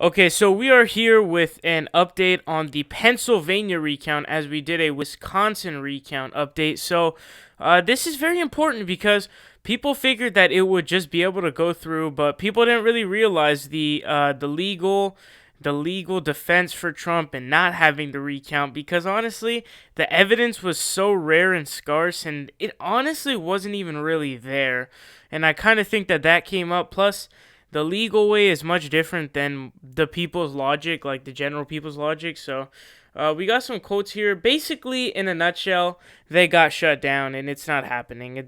Okay, so we are here with an update on the Pennsylvania recount as we did a Wisconsin recount update. So, this is very important because people figured that it would just be able to go through, but people didn't really realize the legal defense for Trump and not having the recount because honestly, the evidence was so rare and scarce, and it honestly wasn't even really there. And I kind of think that that came up. Plus, the legal way is much different than the people's logic, like the general people's logic. So, we got some quotes here. Basically, in a nutshell, they got shut down, and it's not happening.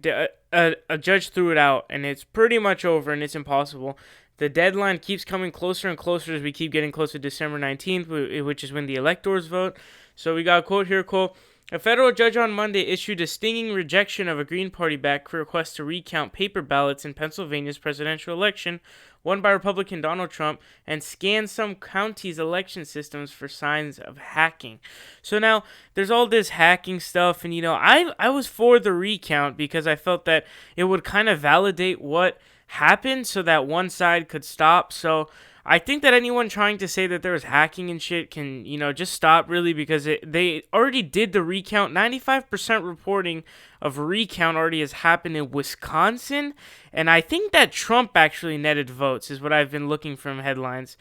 A judge threw it out, and it's pretty much over, and it's impossible. The deadline keeps coming closer and closer as we keep getting closer to December 19th, which is when the electors vote. So we got a quote here, quote, a federal judge on Monday issued a stinging rejection of a Green Party-backed request to recount paper ballots in Pennsylvania's presidential election, won by Republican Donald Trump, and scan some counties' election systems for signs of hacking. So now, there's all this hacking stuff, and I was for the recount because I felt that it would kind of validate what happened so that one side could stop. So I think that anyone trying to say that there was hacking and shit can, just stop really because they already did the recount. 95% reporting of recount already has happened in Wisconsin. And I think that Trump actually netted votes is what I've been looking from headlines,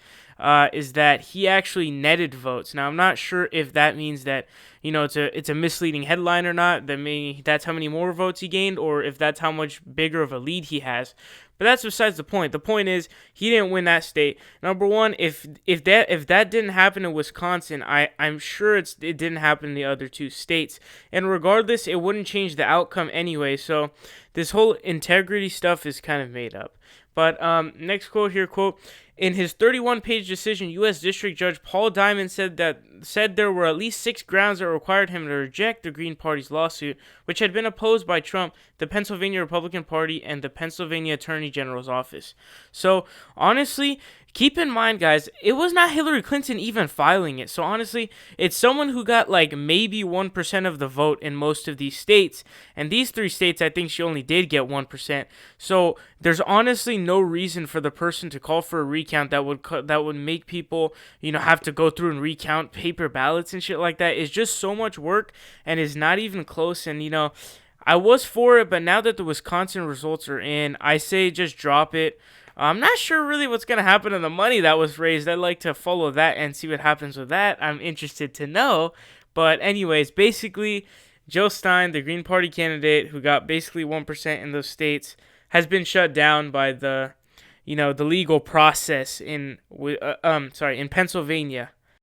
is that he actually netted votes. Now, I'm not sure if that means that, it's a misleading headline or not. That's how many more votes he gained, or if that's how much bigger of a lead he has. But that's besides the point. The point is he didn't win that state. Number one, if that didn't happen in Wisconsin, I'm sure it didn't happen in the other two states. And regardless, it wouldn't change the outcome anyway. So this whole integrity stuff is kind of made up. But next quote here, quote, in his 31-page decision, U.S. District Judge Paul Diamond said there were at least 6 grounds that required him to reject the Green Party's lawsuit, which had been opposed by Trump, the Pennsylvania Republican Party, and the Pennsylvania Attorney General's office. So, honestly, keep in mind, guys, it was not Hillary Clinton even filing it. So, honestly, it's someone who got like maybe 1% of the vote in most of these states. And these 3 states, I think she only did get 1%. So, there's honestly no reason for the person to call for a recount that would make people, have to go through and recount paper ballots and shit like that. It's just so much work and is not even close. And, I was for it, but now that the Wisconsin results are in, I say just drop it. I'm not sure really what's going to happen to the money that was raised. I'd like to follow that and see what happens with that. I'm interested to know. But anyways, basically, Jill Stein, the Green Party candidate who got basically 1% in those states, has been shut down by the legal process in Pennsylvania.